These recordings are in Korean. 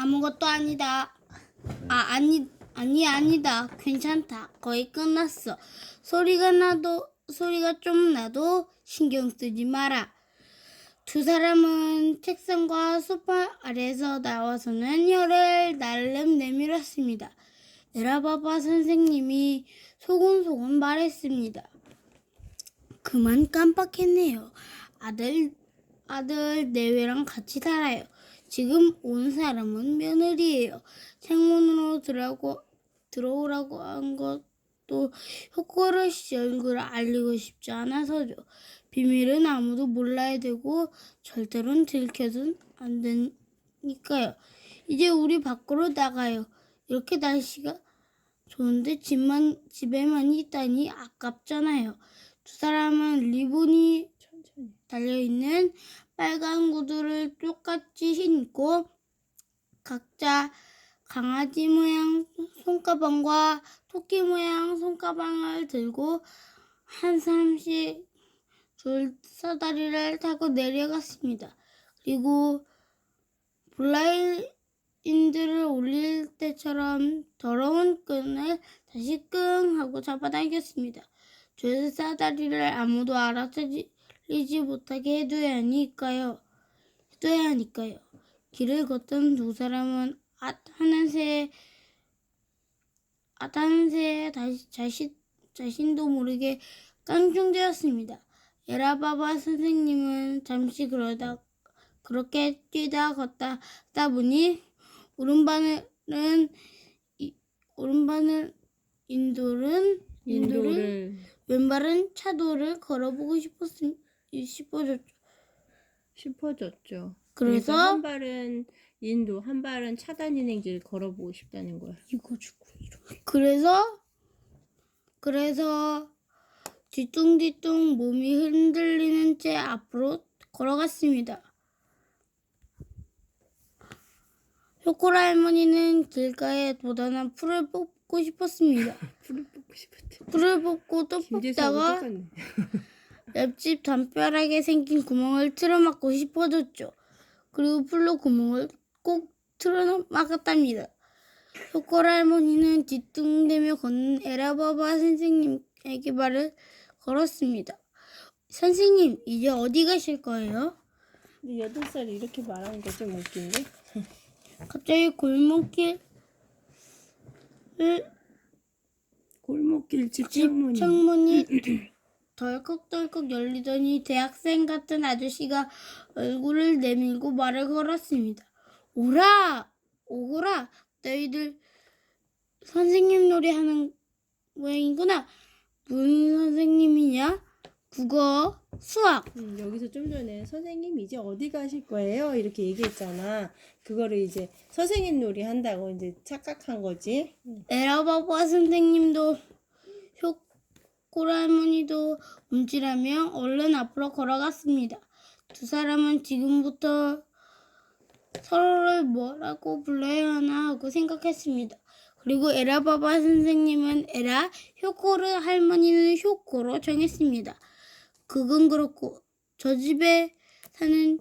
아무것도 아니다. 아니다. 괜찮다. 거의 끝났어. 소리가 좀 나도 신경 쓰지 마라. 두 사람은 책상과 소파 아래에서 나와서는 혀를 날름 내밀었습니다. 에라바바 선생님이 소곤소곤 말했습니다. 그만 깜빡했네요. 아들 내외랑 같이 살아요. 지금 온 사람은 며느리예요. 창문으로 들어오라고 한 것도 효코를 씨 얼굴을 알리고 싶지 않아서죠. 비밀은 아무도 몰라야 되고 절대로 들켜선 안 되니까요. 이제 우리 밖으로 나가요. 이렇게 날씨가 좋은데 집에만 있다니 아깝잖아요. 두 사람은 리본이 달려있는 빨간 구두를 똑같이 신고 각자 강아지 모양 손가방과 토끼 모양 손가방을 들고 한 사람씩 줄사다리를 타고 내려갔습니다. 그리고 블라인드를 올릴 때처럼 더러운 끈을 다시 끙 하고 잡아당겼습니다. 줄사다리를 아무도 알아채지 못하게 해둬야 하니까요. 길을 걷던 두 사람은 하는 새에 자신도 모르게 깡충되었습니다. 에라바바 선생님은 잠시 그렇게 뛰다 걷다 보니 오른바늘은 인도를 왼발은 차도를 걸어보고 싶어졌죠. 그래서 그러니까 한 발은 인도, 한 발은 차단 인행지를 걸어보고 싶다는 거야. 이거 주고 그래서 뒤뚱뒤뚱 몸이 흔들리는 채 앞으로 걸어갔습니다. 효코라 할머니는 길가에 돋아난 풀을 뽑고 싶었습니다. 풀을 뽑고 싶었대. 풀을 뽑고 또 뽑다가 옆집 담벼락에 생긴 구멍을 틀어막고 싶어졌죠. 그리고 풀로 구멍을 꼭 틀어막았답니다. 효코라 할머니는 뒤뚱대며 걷는 에라바바 선생님에게 말을 걸었습니다. 선생님, 이제 어디 가실 거예요? 근데 8살이 이렇게 말하는 게 좀 웃긴데? 갑자기 골목길 집 창문이 덜컥덜컥 열리더니 대학생 같은 아저씨가 얼굴을 내밀고 말을 걸었습니다. 오거라, 너희들 선생님 놀이 하는 모양이구나. 무슨 선생님이냐? 국어, 수학. 여기서 좀 전에 선생님 이제 어디 가실 거예요? 이렇게 얘기했잖아. 그거를 이제 선생님 놀이 한다고 이제 착각한 거지. 에라바바 선생님도 효코라 할머니도 움찔하며 얼른 앞으로 걸어갔습니다. 두 사람은 지금부터 서로를 뭐라고 불러야 하나 하고 생각했습니다. 그리고 에라바바 선생님은 에라, 효코라 할머니는 효코로 정했습니다. 그건 그렇고 저 집에 사는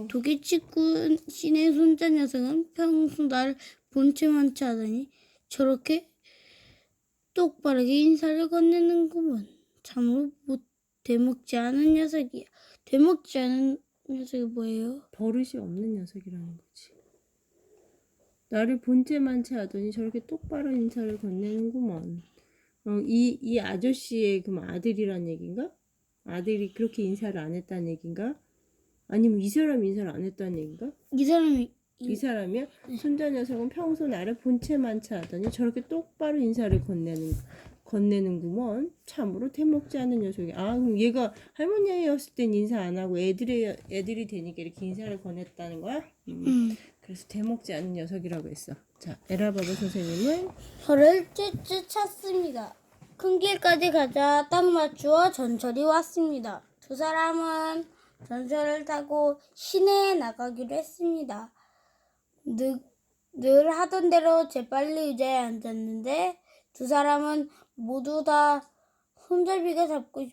도개치쿠 신의 손자 녀석은 평소 나를 본체만치 하더니 저렇게 똑바르게 인사를 건네는구먼. 참으로 되먹지 않은 녀석이야. 되먹지 않은 녀석이 뭐예요? 버릇이 없는 녀석이라는 거지. 나를 본체만치 하더니 저렇게 똑바로 인사를 건네는구먼. 이 아저씨의 그럼 아들이란 얘긴가? 아들이 그렇게 인사를 안 했다는 얘긴가? 아니면 이 사람이 인사를 안 했다는 얘긴가? 이 사람이야? 손자 녀석은 평소 나를 본체만치 하더니 저렇게 똑바로 인사를 건네는구먼. 참으로 대먹지 않은 녀석이. 그럼 얘가 할머니였을 땐 인사 안 하고 애들이 되니까 이렇게 인사를 건넸다는 거야? 그래서 대먹지 않은 녀석이라고 했어. 자, 에라바바 선생님은 저를 쯧쯧 찼습니다. 큰 길까지 가자 딱 맞추어 전철이 왔습니다. 두 사람은 전철을 타고 시내에 나가기로 했습니다. 늘 하던 대로 재빨리 의자에 앉았는데 두 사람은 모두 다 손잡이가 잡고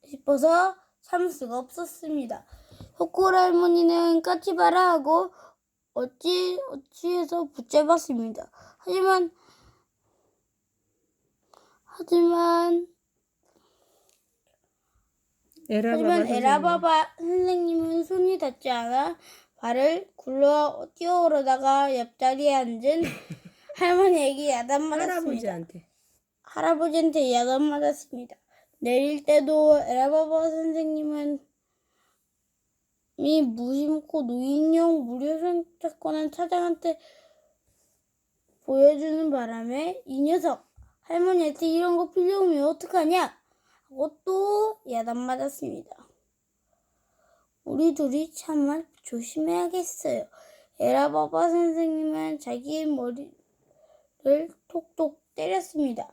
싶어서 참을 수가 없었습니다. 효코리 할머니는 까치바라 하고 어찌해서 붙잡았습니다. 하지만 에라바바 선생님은 손이 닿지 않아 발을 굴러 뛰어오르다가 옆자리에 앉은 할머니에게 야단맞았습니다. 할아버지한테 야단맞았습니다. 내릴 때도 에라바바 선생님은 이 무심코 노인용 무료 상자권을 차장한테 보여주는 바람에 이 녀석 할머니한테 이런 거 빌려오면 어떡하냐 하고 또 야단맞았습니다. 우리 둘이 참말 조심해야겠어요. 에라바바 선생님은 자기의 머리를 톡톡 때렸습니다.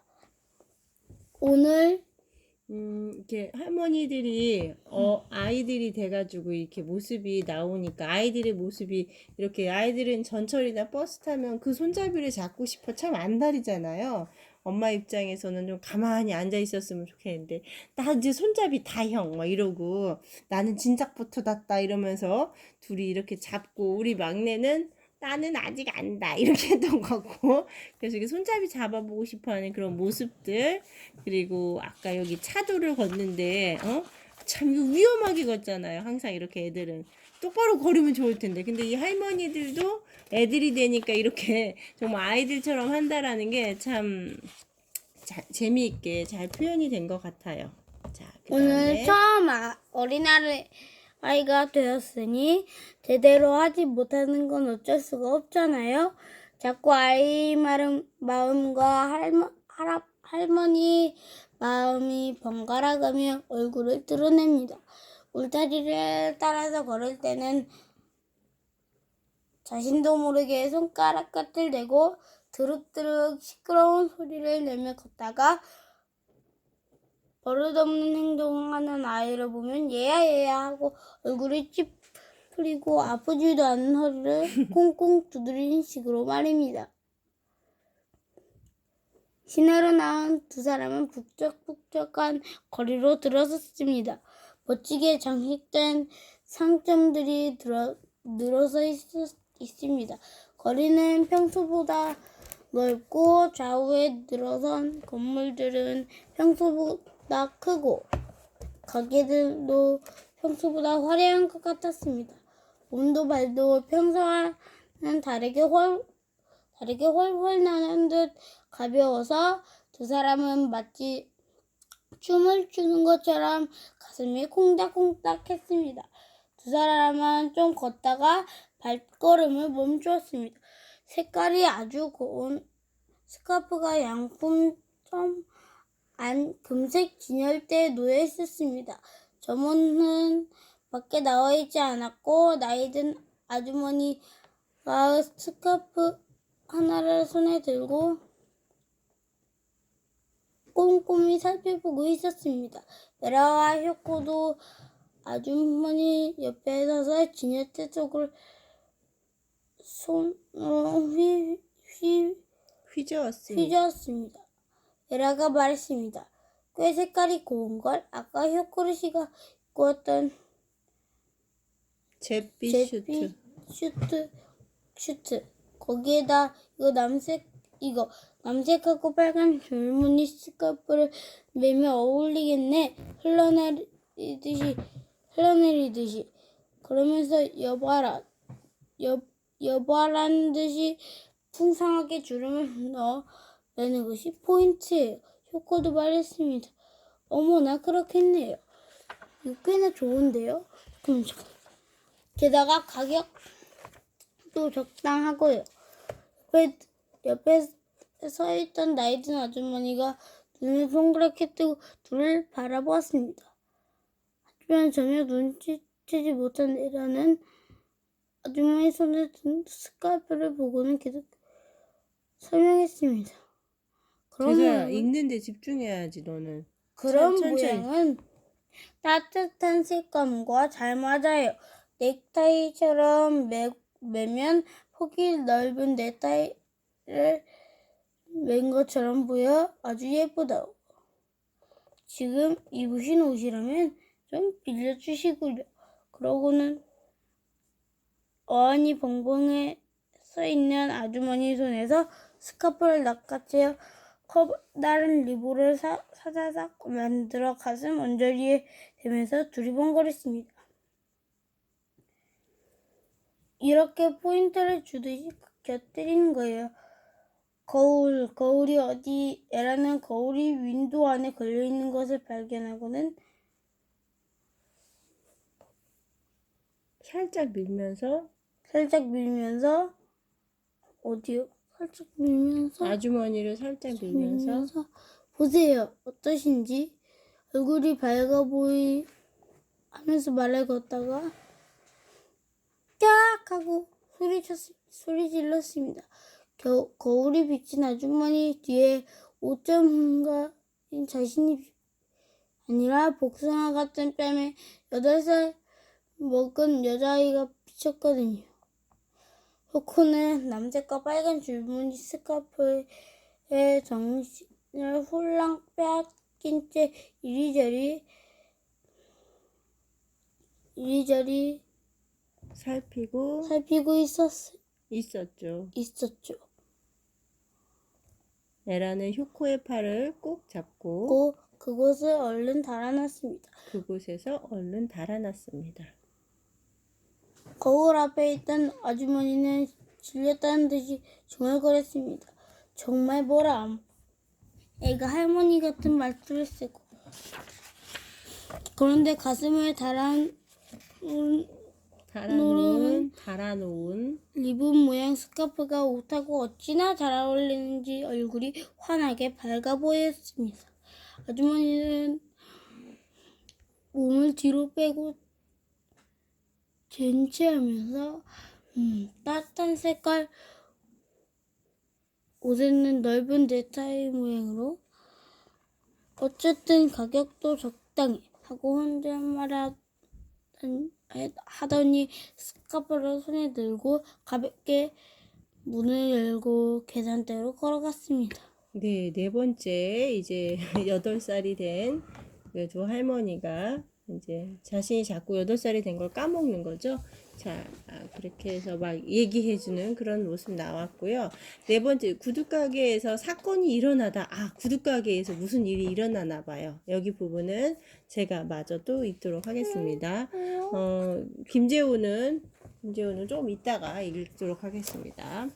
오늘 이렇게 할머니들이 아이들이 돼가지고 이렇게 모습이 나오니까 아이들의 모습이 이렇게 아이들은 전철이나 버스 타면 그 손잡이를 잡고 싶어 참 안달이잖아요. 엄마 입장에서는 좀 가만히 앉아 있었으면 좋겠는데 나 이제 손잡이 다형 막 이러고 나는 진작부터 닿다 이러면서 둘이 이렇게 잡고 우리 막내는 나는 아직 안다 이렇게 했던 것 같고 그래서 이게 손잡이 잡아보고 싶어하는 그런 모습들 그리고 아까 여기 차도를 걷는데 참 이거 위험하게 걷잖아요. 항상 이렇게 애들은 똑바로 걸으면 좋을 텐데 근데 이 할머니들도 애들이 되니까 이렇게 정말 아이들처럼 한다라는 게 참 재미있게 잘 표현이 된 것 같아요. 자, 오늘 처음 어린아이가 되었으니 제대로 하지 못하는 건 어쩔 수가 없잖아요. 자꾸 아이 마음과 할머니 마음이 번갈아가며 얼굴을 드러냅니다. 울타리를 따라서 걸을 때는 자신도 모르게 손가락 끝을 대고 드륵드륵 시끄러운 소리를 내며 걷다가 버릇없는 행동하는 아이를 보면 얘야 하고 얼굴이 찌푸리고 아프지도 않은 허리를 꽁꽁 두드리는 식으로 말입니다. 시내로 나온 두 사람은 북적북적한 거리로 들어섰습니다. 멋지게 장식된 상점들이 늘어서 있습니다. 거리는 평소보다 넓고 좌우에 늘어선 건물들은 평소보다 크고 가게들도 평소보다 화려한 것 같았습니다. 몸도 발도 평소와는 다르게 훨훨 나는 듯 가벼워서 두 사람은 마치 춤을 추는 것처럼 가슴이 콩닥콩닥 했습니다. 두 사람은 좀 걷다가 발걸음을 멈추었습니다. 색깔이 아주 고운 스카프가 양품점 안 금색 진열대에 놓여 있었습니다. 점원은 밖에 나와 있지 않았고 나이든 아주머니가 스카프 하나를 손에 들고 꼼꼼히 살펴보고 있었습니다. 베라와 효코도 아주머니 옆에 서서 진열대 속을 손으로 휘저었습니다. 베라가 말했습니다. 꽤 색깔이 고운걸? 아까 효코리 씨가 입고 왔던 잿빛 슈트. 거기에다 이거 남색하고 빨간 줄무늬 스카프를 매며 어울리겠네. 흘러내리듯이. 그러면서 여봐란 듯이 풍성하게 주름을 넣어 매는 것이 포인트예요. 효코도 말했습니다. 어머나 그렇겠네요. 이거 꽤나 좋은데요. 게다가 가격도 적당하고요. 옆에 서 있던 나이든 아주머니가 눈을 동그랗게 뜨고 둘을 바라보았습니다. 하지만 전혀 눈치채지 못한 에라는 아주머니 손에 든 스카프를 보고는 계속 설명했습니다. 제가 읽는데 집중해야지 너는. 그런 모양은 따뜻한 색감과 잘 맞아요. 넥타이처럼 매면 폭이 넓은 넥타이를 맨 것처럼 보여 아주 예쁘다. 지금 입으신 옷이라면 좀 빌려주시구려. 그러고는 어안이 벙벙해 서 있는 아주머니 손에서 스카프를 낚아채어 커다란 리본을 사사삭 만들어 가슴 언저리에 대면서 두리번거렸습니다. 이렇게 포인트를 주듯이 곁들이는 거예요. 거울이 어디? 에라는 거울이 윈도우 안에 걸려있는 것을 발견하고는 살짝 밀면서 어디요? 살짝 밀면서 아주머니를 살짝 밀면서 보세요. 어떠신지? 얼굴이 밝아 보이 하면서 말을 걷다가 깍 하고 소리 질렀습니다. 거울이 비친 아주머니 뒤에 5.1가인 자신이 아니라 복숭아 같은 뺨에 8살 먹은 여자아이가 비쳤거든요. 효코는 남색과 빨간 줄무늬 스카프에 정신을 홀랑 빼앗긴 채 이리저리 살피고 있었죠. 있었죠. 에라는 효코의 팔을 꼭 잡고 그곳을 얼른 달아났습니다. 그곳에서 얼른 달아났습니다. 거울 앞에 있던 아주머니는 질렸다는 듯이 중얼거렸습니다. 정말 뭐람. 애가 할머니 같은 말투를 쓰고. 그런데 가슴을 달아놓은 리본 모양 스카프가 옷하고 어찌나 잘 어울리는지 얼굴이 환하게 밝아 보였습니다. 아주머니는 몸을 뒤로 빼고 젠치하면서 따뜻한 색깔 옷에는 넓은 넥타이 모양으로 어쨌든 가격도 적당히 하고 혼잣말 하더니 스카프를 손에 들고 가볍게 문을 열고 계산대로 걸어갔습니다. 네, 네 번째 이제 8살이 된 그 두 할머니가 이제 자신이 자꾸 8살이 된 걸 까먹는 거죠. 자, 그렇게 해서 막 얘기해주는 그런 모습 나왔고요. 네 번째, 구두가게에서 사건이 일어나다, 구두가게에서 무슨 일이 일어나나 봐요. 여기 부분은 제가 마저 또 읽도록 하겠습니다. 김재우는 좀 이따가 읽도록 하겠습니다.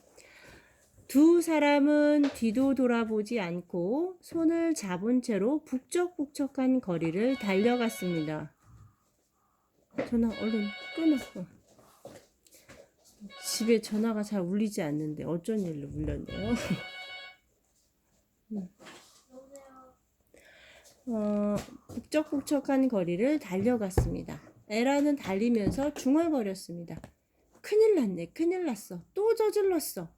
두 사람은 뒤도 돌아보지 않고 손을 잡은 채로 북적북적한 거리를 달려갔습니다. 전화 얼른 끊어. 집에 전화가 잘 울리지 않는데 어쩐 일로 울렸네요. 북적북적한 거리를 달려갔습니다. 에라는 달리면서 중얼거렸습니다. 큰일 났어. 또 저질렀어.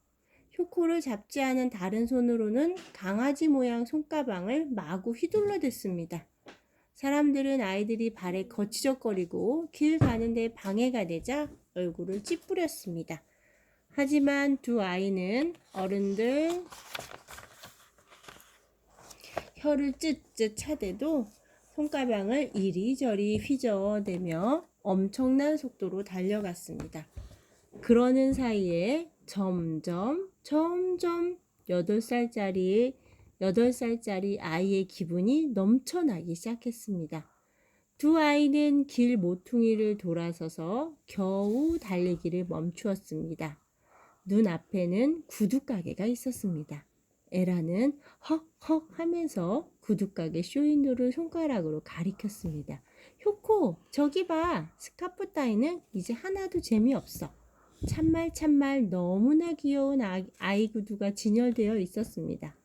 효코를 잡지 않은 다른 손으로는 강아지 모양 손가방을 마구 휘둘러댔습니다. 사람들은 아이들이 발에 거치적거리고 길 가는데 방해가 되자 얼굴을 찌푸렸습니다. 하지만 두 아이는 어른들 혀를 쯧쯧 차대도 손가방을 이리저리 휘저어대며 엄청난 속도로 달려갔습니다. 그러는 사이에 점점 8살짜리 아이의 기분이 넘쳐나기 시작했습니다. 두 아이는 길 모퉁이를 돌아서서 겨우 달리기를 멈추었습니다. 눈앞에는 구두가게가 있었습니다. 에라는 헉헉 하면서 구두가게 쇼윈도를 손가락으로 가리켰습니다. 효코, 저기 봐. 스카프 따위는 이제 하나도 재미없어. 참말 너무나 귀여운 아이 구두가 진열되어 있었습니다.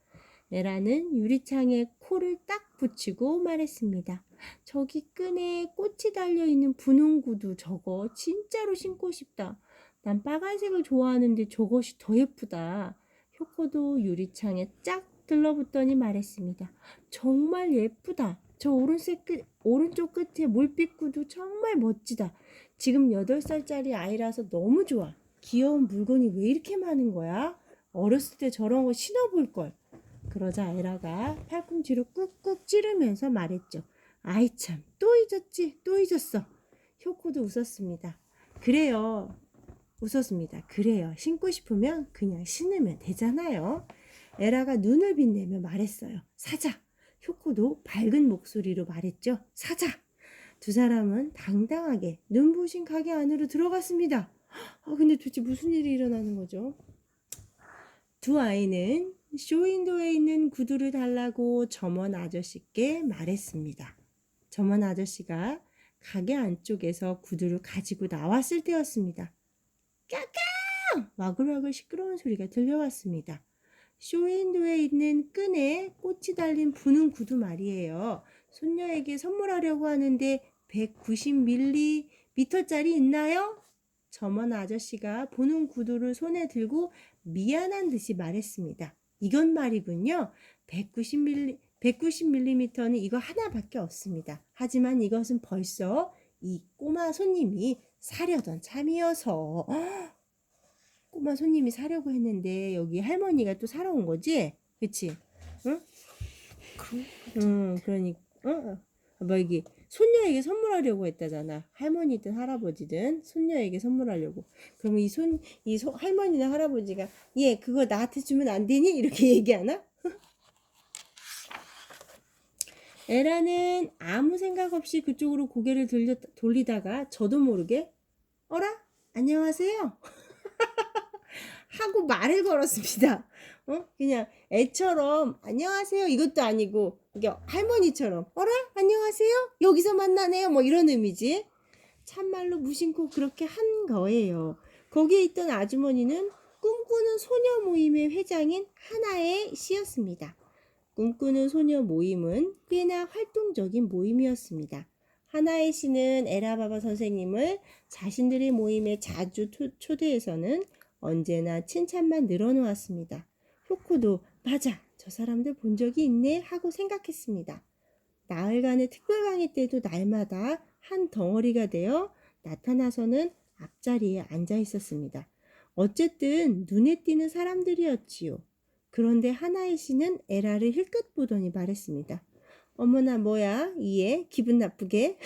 에라는 유리창에 코를 딱 붙이고 말했습니다. 저기 끈에 꽃이 달려있는 분홍 구두 저거 진짜로 신고 싶다. 난 빨간색을 좋아하는데 저것이 더 예쁘다. 효코도 유리창에 쫙 들러붙더니 말했습니다. 정말 예쁘다. 저 오른쪽 끝에 몰빛 구두 정말 멋지다. 지금 8살짜리 아이라서 너무 좋아. 귀여운 물건이 왜 이렇게 많은 거야? 어렸을 때 저런 거 신어볼 걸. 그러자 에라가 팔꿈치로 꾹꾹 찌르면서 말했죠. 아이 참, 또 잊었지, 또 잊었어. 효코도 웃었습니다. 그래요. 웃었습니다. 그래요. 신고 싶으면 그냥 신으면 되잖아요. 에라가 눈을 빛내며 말했어요. 사자. 효코도 밝은 목소리로 말했죠. 사자. 두 사람은 당당하게 눈부신 가게 안으로 들어갔습니다. 근데 도대체 무슨 일이 일어나는 거죠? 두 아이는 쇼윈도에 있는 구두를 달라고 점원 아저씨께 말했습니다. 점원 아저씨가 가게 안쪽에서 구두를 가지고 나왔을 때였습니다. 까까! 와글와글 시끄러운 소리가 들려왔습니다. 쇼윈도에 있는 끈에 꽃이 달린 부는 구두 말이에요. 손녀에게 선물하려고 하는데 190ml짜리 있나요? 점원 아저씨가 보는 구두를 손에 들고 미안한 듯이 말했습니다. 이건 말이군요. 190ml는 이거 하나밖에 없습니다. 하지만 이것은 벌써 이 꼬마 손님이 사려던 참이어서 꼬마 손님이 사려고 했는데 여기 할머니가 또 사러 온 거지? 그치? 응? 그러니까 뭐 여기 손녀에게 선물하려고 했다잖아. 할머니든 할아버지든 손녀에게 선물하려고. 그러면 할머니나 할아버지가 얘 그거 나한테 주면 안 되니? 이렇게 얘기하나? 에라는 아무 생각 없이 그쪽으로 고개를 돌리다가 저도 모르게 어라? 안녕하세요. 하고 말을 걸었습니다. 그냥 애처럼 안녕하세요 이것도 아니고 이게 할머니처럼 어라 안녕하세요 여기서 만나네요 뭐 이런 의미지. 참말로 무심코 그렇게 한 거예요. 거기에 있던 아주머니는 꿈꾸는 소녀 모임의 회장인 하나의 씨였습니다. 꿈꾸는 소녀 모임은 꽤나 활동적인 모임이었습니다. 하나의 씨는 에라바바 선생님을 자신들의 모임에 자주 초대해서는 언제나 칭찬만 늘어놓았습니다. 효코도 맞아 저 사람들 본 적이 있네 하고 생각했습니다. 나흘간의 특별 강의 때도 날마다 한 덩어리가 되어 나타나서는 앞자리에 앉아 있었습니다. 어쨌든 눈에 띄는 사람들이었지요. 그런데 하나의 씨는 에라를 힐끗 보더니 말했습니다. 어머나 뭐야 이에 기분 나쁘게.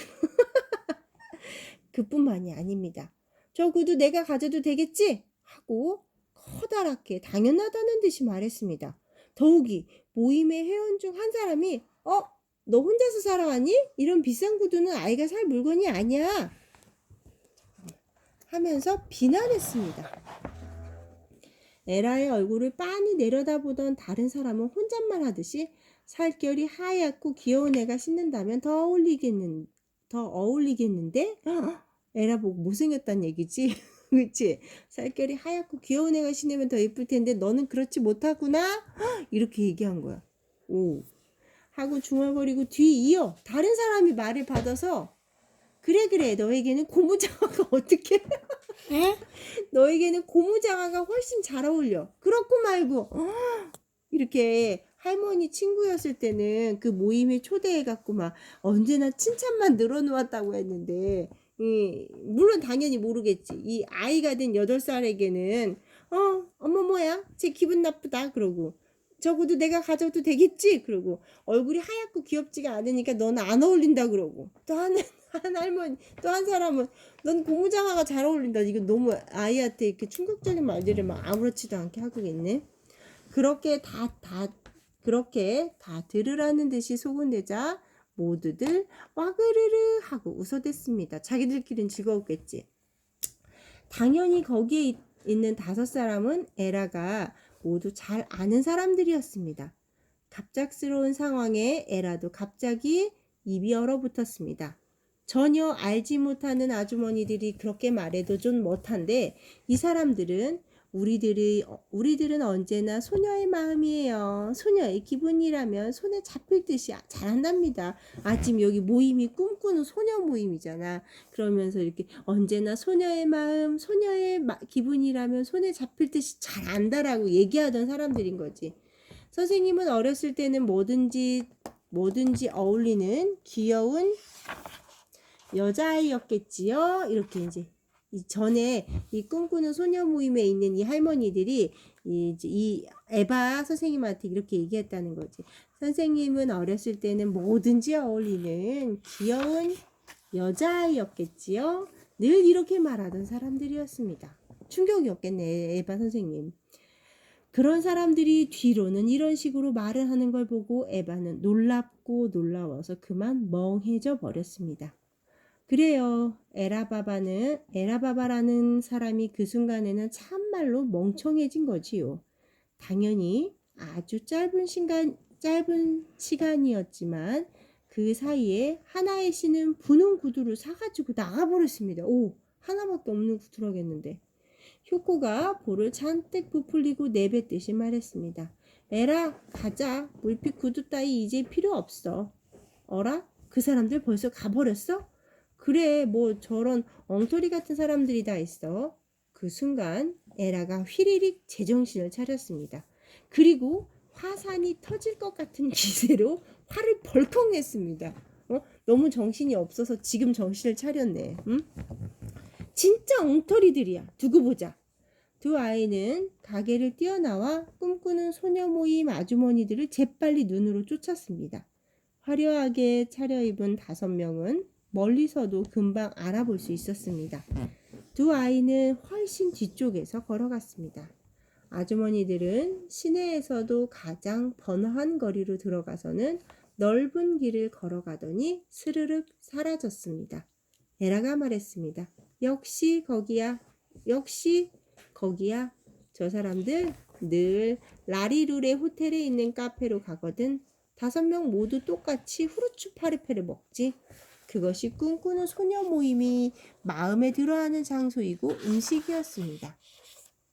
그뿐만이 아닙니다. 저 구두 내가 가져도 되겠지? 하고 커다랗게 당연하다는 듯이 말했습니다. 더욱이 모임의 회원 중 한 사람이 너 혼자서 살아왔니? 이런 비싼 구두는 아이가 살 물건이 아니야 하면서 비난했습니다. 에라의 얼굴을 빤히 내려다보던 다른 사람은 혼잣말 하듯이 살결이 하얗고 귀여운 애가 신는다면 더 어울리겠는데? 에라 보고 못생겼다는 얘기지? 그치? 살결이 하얗고 귀여운 애가 신으면 더 예쁠 텐데 너는 그렇지 못하구나? 이렇게 얘기한 거야. 오. 하고 중얼거리고 뒤이어 다른 사람이 말을 받아서 그래 너에게는 고무장화가 어떻게 너에게는 고무장화가 훨씬 잘 어울려. 그렇고 말고 이렇게 할머니 친구였을 때는 그 모임에 초대해갖고 막 언제나 칭찬만 늘어놓았다고 했는데 물론 당연히 모르겠지. 이 아이가 된 8살에게는 어머 뭐야 쟤 기분 나쁘다 그러고 적어도 내가 가져도 되겠지 그러고 얼굴이 하얗고 귀엽지가 않으니까 너는 안 어울린다 그러고 또 한 할머니 또 한 사람은 넌 고무장화가 잘 어울린다. 이거 너무 아이한테 이렇게 충격적인 말들을 막 아무렇지도 않게 하고 있네. 그렇게 다 들으라는 듯이 소곤대자 모두들 와그르르 하고 웃어댔습니다. 자기들끼리는 즐거웠겠지. 당연히 거기에 있는 5사람은 에라가 모두 잘 아는 사람들이었습니다. 갑작스러운 상황에 에라도 갑자기 입이 얼어붙었습니다. 전혀 알지 못하는 아주머니들이 그렇게 말해도 좀 못한데 이 사람들은 우리들은 언제나 소녀의 마음이에요. 소녀의 기분이라면 손에 잡힐 듯이 잘한답니다. 지금 여기 모임이 꿈꾸는 소녀 모임이잖아. 그러면서 이렇게 언제나 소녀의 마음, 소녀의 기분이라면 손에 잡힐 듯이 잘 안다라고 얘기하던 사람들인 거지. 선생님은 어렸을 때는 뭐든지 어울리는 귀여운 여자아이였겠지요. 이렇게 이제 전에 이 꿈꾸는 소녀 모임에 있는 이 할머니들이 이 에바 선생님한테 이렇게 얘기했다는 거지. 선생님은 어렸을 때는 뭐든지 어울리는 귀여운 여자아이였겠지요. 늘 이렇게 말하던 사람들이었습니다. 충격이었겠네, 에바 선생님. 그런 사람들이 뒤로는 이런 식으로 말을 하는 걸 보고 에바는 놀랍고 놀라워서 그만 멍해져 버렸습니다. 그래요. 에라바바라는 사람이 그 순간에는 참말로 멍청해진 거지요. 당연히 아주 짧은 시간이었지만 그 사이에 하나의 씨는 분홍 구두를 사가지고 나가버렸습니다. 오, 하나밖에 없는 구두라겠는데. 효코가 볼을 잔뜩 부풀리고 내뱉듯이 말했습니다. 에라, 가자. 물빛 구두 따위 이제 필요 없어. 어라? 그 사람들 벌써 가버렸어? 그래, 뭐 저런 엉터리 같은 사람들이 다 있어. 그 순간 에라가 휘리릭 제정신을 차렸습니다. 그리고 화산이 터질 것 같은 기세로 화를 벌컥 냈습니다. 너무 정신이 없어서 지금 정신을 차렸네. 응? 진짜 엉터리들이야. 두고 보자. 두 아이는 가게를 뛰어나와 꿈꾸는 소녀 모임 아주머니들을 재빨리 눈으로 쫓았습니다. 화려하게 차려입은 5명은 멀리서도 금방 알아볼 수 있었습니다. 두 아이는 훨씬 뒤쪽에서 걸어갔습니다. 아주머니들은 시내에서도 가장 번화한 거리로 들어가서는 넓은 길을 걸어가더니 스르륵 사라졌습니다. 에라가 말했습니다. 역시 거기야. 저 사람들 늘 라리루레 호텔에 있는 카페로 가거든. 5명 모두 똑같이 후르츠 파르페를 먹지. 그것이 꿈꾸는 소녀 모임이 마음에 들어하는 장소이고 음식이었습니다.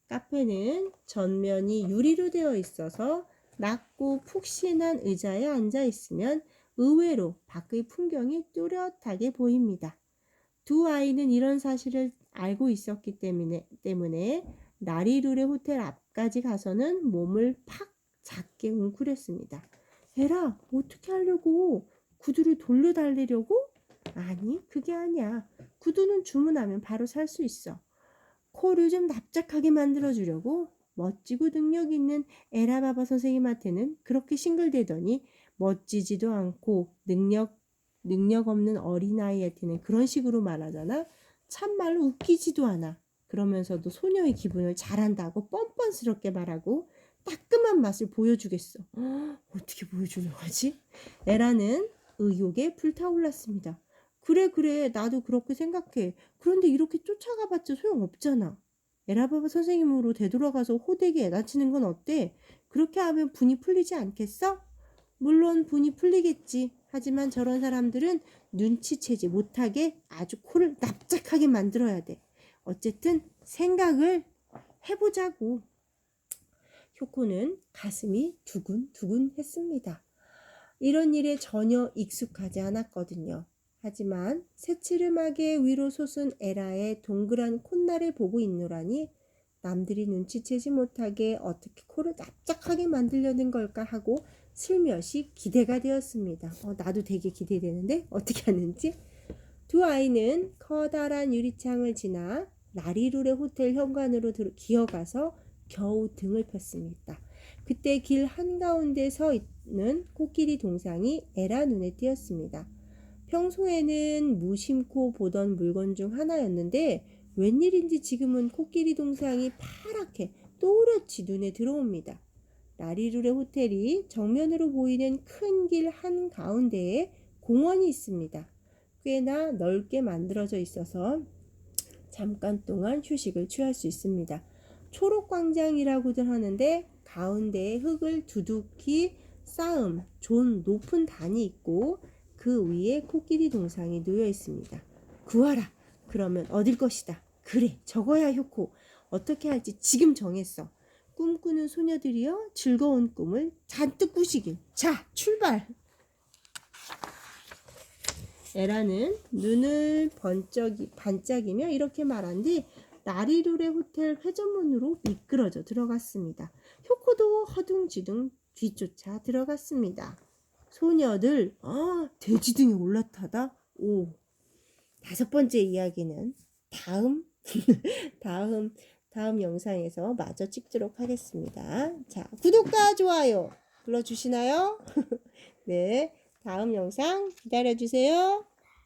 카페는 전면이 유리로 되어 있어서 낮고 푹신한 의자에 앉아 있으면 의외로 밖의 풍경이 뚜렷하게 보입니다. 두 아이는 이런 사실을 알고 있었기 때문에 라리루레 호텔 앞까지 가서는 몸을 팍 작게 웅크렸습니다. 에라, 어떻게 하려고? 구두를 돌려달래려고? 아니, 그게 아니야. 구두는 주문하면 바로 살 수 있어. 코를 좀 납작하게 만들어주려고? 멋지고 능력 있는 에라바바 선생님한테는 그렇게 싱글대더니 멋지지도 않고 능력 없는 어린아이한테는 그런 식으로 말하잖아. 참말로 웃기지도 않아. 그러면서도 소녀의 기분을 잘한다고 뻔뻔스럽게 말하고 따끔한 맛을 보여주겠어. 어떻게 보여주려고 하지? 에라는 의욕에 불타올랐습니다. 그래, 나도 그렇게 생각해. 그런데 이렇게 쫓아가봤자 소용없잖아. 에라바바 선생님으로 되돌아가서 호되게 애다치는 건 어때? 그렇게 하면 분이 풀리지 않겠어? 물론 분이 풀리겠지. 하지만 저런 사람들은 눈치채지 못하게 아주 코를 납작하게 만들어야 돼. 어쨌든 생각을 해보자고. 효코는 가슴이 두근두근 했습니다. 이런 일에 전혀 익숙하지 않았거든요. 하지만 새치름하게 위로 솟은 에라의 동그란 콧날을 보고 있노라니 남들이 눈치채지 못하게 어떻게 코를 납작하게 만들려는 걸까 하고 슬며시 기대가 되었습니다. 나도 되게 기대되는데 어떻게 하는지. 두 아이는 커다란 유리창을 지나 라리루레 호텔 현관으로 기어가서 겨우 등을 폈습니다. 그때 길 한가운데 서 있는 코끼리 동상이 에라 눈에 띄었습니다. 평소에는 무심코 보던 물건 중 하나였는데 웬일인지 지금은 코끼리 동상이 파랗게 또렷이 눈에 들어옵니다. 라리루레 호텔이 정면으로 보이는 큰 길 한가운데에 공원이 있습니다. 꽤나 넓게 만들어져 있어서 잠깐 동안 휴식을 취할 수 있습니다. 초록광장이라고들 하는데 가운데에 흙을 두둑히 쌓은 높은 단이 있고 그 위에 코끼리 동상이 놓여 있습니다. 구하라. 그러면 얻을 것이다. 그래, 저거야 효코. 어떻게 할지 지금 정했어. 꿈꾸는 소녀들이여 즐거운 꿈을 잔뜩 꾸시길. 자, 출발. 에라는 눈을 반짝이며 이렇게 말한 뒤 라리루레 호텔 회전문으로 미끄러져 들어갔습니다. 효코도 허둥지둥 뒤쫓아 들어갔습니다. 소녀들, 돼지 등에 올라타다. 5번째 이야기는 다음 영상에서 마저 찍도록 하겠습니다. 자, 구독과 좋아요 불러주시나요? 네, 다음 영상 기다려주세요.